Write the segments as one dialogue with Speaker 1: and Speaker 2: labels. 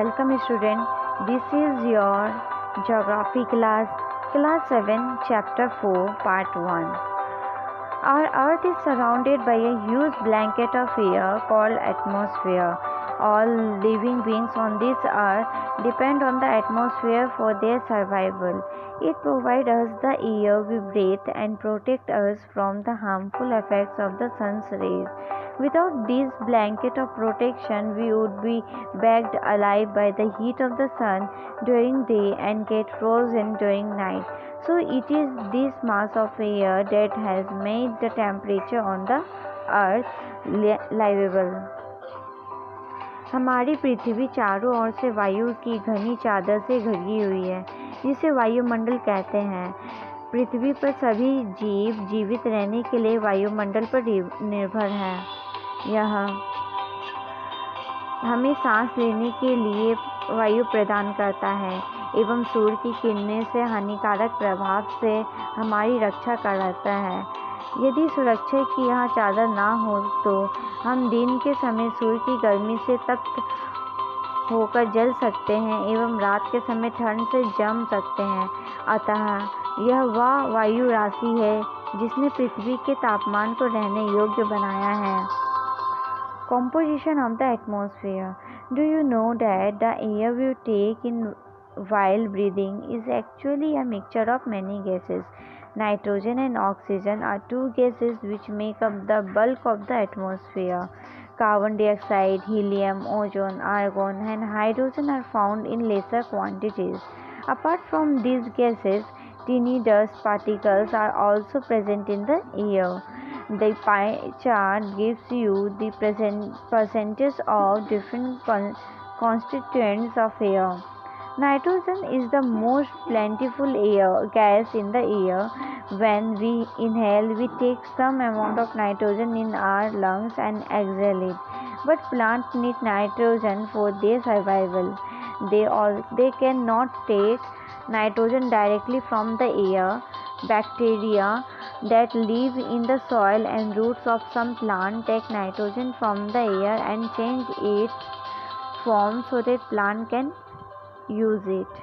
Speaker 1: Welcome student. This is your geography class 7 chapter 4 part 1. Our earth is surrounded by a huge blanket of air called atmosphere. All living beings on this earth depend on the atmosphere for their survival. It provides us the air we breathe and protects us from the harmful effects of the sun's rays. Without this blanket of protection, we would be baked alive by the heat of the sun during day and get frozen during night. So it is this mass of air that has made the temperature on the earth livable. हमारी पृथ्वी चारों ओर से वायु की घनी चादर से घिरी हुई है, जिसे वायुमंडल कहते हैं। पृथ्वी पर सभी जीव जीवित रहने के लिए वायुमंडल पर निर्भर हैं। यह हमें सांस लेने के लिए वायु प्रदान करता है एवं सूर्य की किरणें से हानिकारक प्रभाव से हमारी रक्षा करता है। यदि सुरक्षा की यह चादर ना हो तो हम दिन के समय सूर्य की गर्मी से तप्त होकर जल सकते हैं एवं रात के समय ठंड से जम सकते हैं। अतः यह वह वायु राशि है जिसने पृथ्वी के तापमान को रहने योग्य बनाया है। Composition of the atmosphere. Do you know that the air we take in while breathing is actually a mixture of many gases? Nitrogen and oxygen are two gases which make up the bulk of the atmosphere. Carbon dioxide, helium, ozone, argon, and hydrogen are found in lesser quantities. Apart from these gases, tiny dust particles are also present in the air. The pie chart gives you the percentage of different constituents of air. Nitrogen is the most plentiful gas in the air. When we inhale, we take some amount of nitrogen in our lungs and exhale it. But plants need nitrogen for their survival. They cannot take nitrogen directly from the air. Bacteria that live in the soil and roots of some plant take nitrogen from the air and change its form so that plant can use it.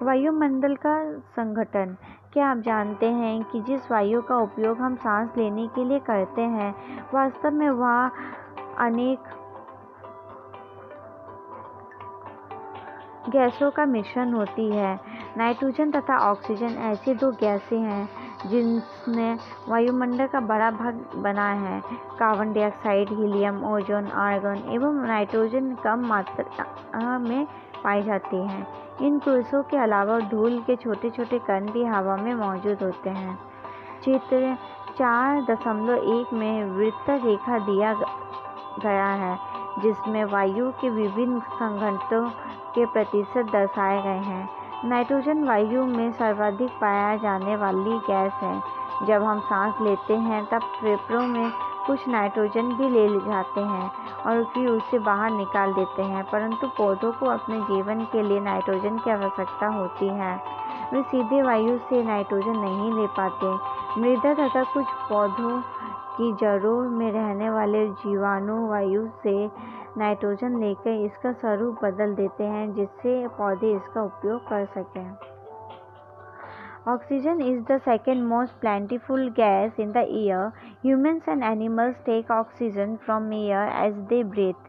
Speaker 1: वायुमंडल का संगठन। क्या आप जानते हैं कि जिस वायु का उपयोग हम सांस लेने के लिए करते हैं, वास्तव में वह अनेक गैसों का मिश्रण होती है। नाइट्रोजन तथा ऑक्सीजन ऐसी दो गैसें हैं जिनने वायुमंडल का बड़ा भाग बना है। Carbon dioxide, helium, ozone, argon एवं नाइट्रोजन कम मात्रा में पाई जाती हैं। इन गैसों के अलावा धूल के छोटे छोटे कण भी हवा में मौजूद होते हैं। चित्र 4.1 में वृत्त रेखा दिया गया है, जिसमें वायु के विभिन्न संघटनों के प्रतिशत दर्शाए गए हैं। नाइट्रोजन वायु में सर्वाधिक पाया जाने वाली गैस है। जब हम सांस लेते हैं तब फेफड़ों में कुछ नाइट्रोजन भी ले जाते हैं और फिर उसे बाहर निकाल देते हैं, परंतु पौधों को अपने जीवन के लिए नाइट्रोजन की आवश्यकता होती है। वे सीधे वायु से नाइट्रोजन नहीं ले पाते। मृदा तथा कुछ पौधों की जड़ों में रहने वाले जीवाणु वायु से नाइट्रोजन लेकर इसका स्वरूप बदल देते हैं, जिससे पौधे इसका उपयोग कर सकें। Oxygen is the second most plentiful gas in the air. Humans and animals take oxygen from air as they breathe.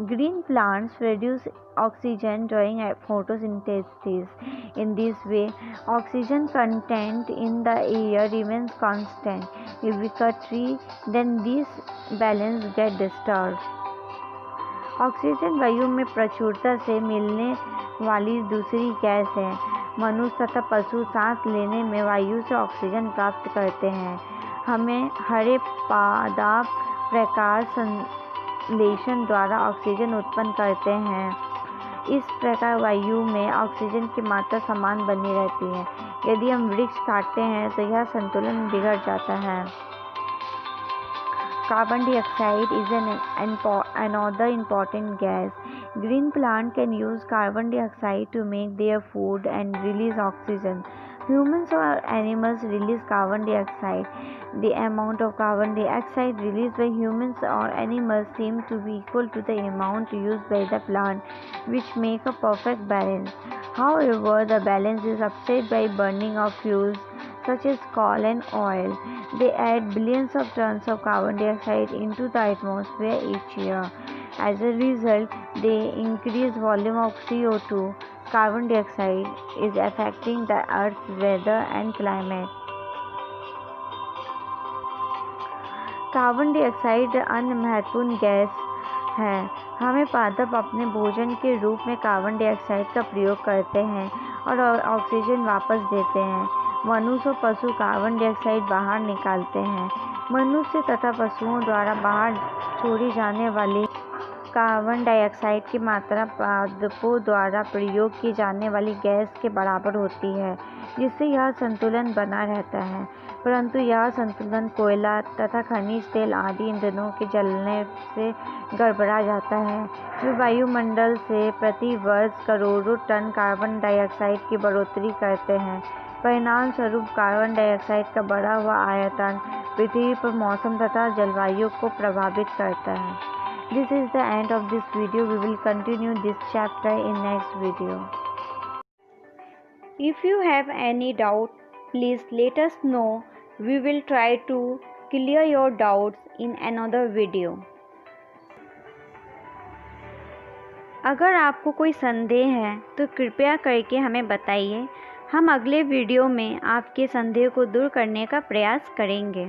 Speaker 1: Green plants produce oxygen during photosynthesis. In this way, oxygen content in the air remains constant. If we cut tree, then this balance gets disturbed. Oxygen वायु में प्रचुरता से मिलने वाली दूसरी gas है। मनुष्य तथा पशु सांस लेने में वायु से ऑक्सीजन प्राप्त करते हैं। हमें हरे पादप प्रकाश संश्लेषण द्वारा ऑक्सीजन उत्पन्न करते हैं। इस प्रकार वायु में ऑक्सीजन की मात्रा समान बनी रहती है। यदि हम वृक्ष काटते हैं तो यह संतुलन बिगड़ जाता है। Carbon dioxide is another important gas. Green plants can use carbon dioxide to make their food and release oxygen. Humans or animals release carbon dioxide. The amount of carbon dioxide released by humans or animals seems to be equal to the amount used by the plant, which make a perfect balance. However, the balance is upset by burning of fuels such as coal and oil. They add billions of tons of carbon dioxide into the atmosphere each year. As a result, the increased volume of CO2, carbon dioxide, is affecting the Earth's weather and climate. Carbon dioxide अन्य महत्वपूर्ण gas है। हमें पादप अपने भोजन के रूप में कार्बन डाइऑक्साइड का प्रयोग करते हैं और ऑक्सीजन वापस देते हैं। मनुष्य और पशु कार्बन डाइऑक्साइड बाहर निकालते हैं। मनुष्य तथा पशुओं द्वारा बाहर छोड़ी जाने वाली कार्बन डाइऑक्साइड की मात्रा पादपों द्वारा प्रयोग की जाने वाली गैस के बराबर होती है, जिससे यह संतुलन बना रहता है। परंतु यह संतुलन कोयला तथा खनिज तेल आदि ईंधनों के जलने से गड़बड़ा जाता है, जो वायुमंडल से प्रति वर्ष करोड़ों टन कार्बन डाइऑक्साइड की बढ़ोतरी करते हैं। परिणाम स्वरूप कार्बन डाइऑक्साइड का बढ़ा हुआ आयतन पृथ्वी पर मौसम तथा जलवायु को प्रभावित करता है। This is the end of this video. We will continue this chapter in next video. If you have any doubt, please let us know. We will try to clear your doubts in another video. अगर आपको कोई संदेह है तो कृपया करके हमें बताइए। हम अगले वीडियो में आपके संदेह को दूर करने का प्रयास करेंगे।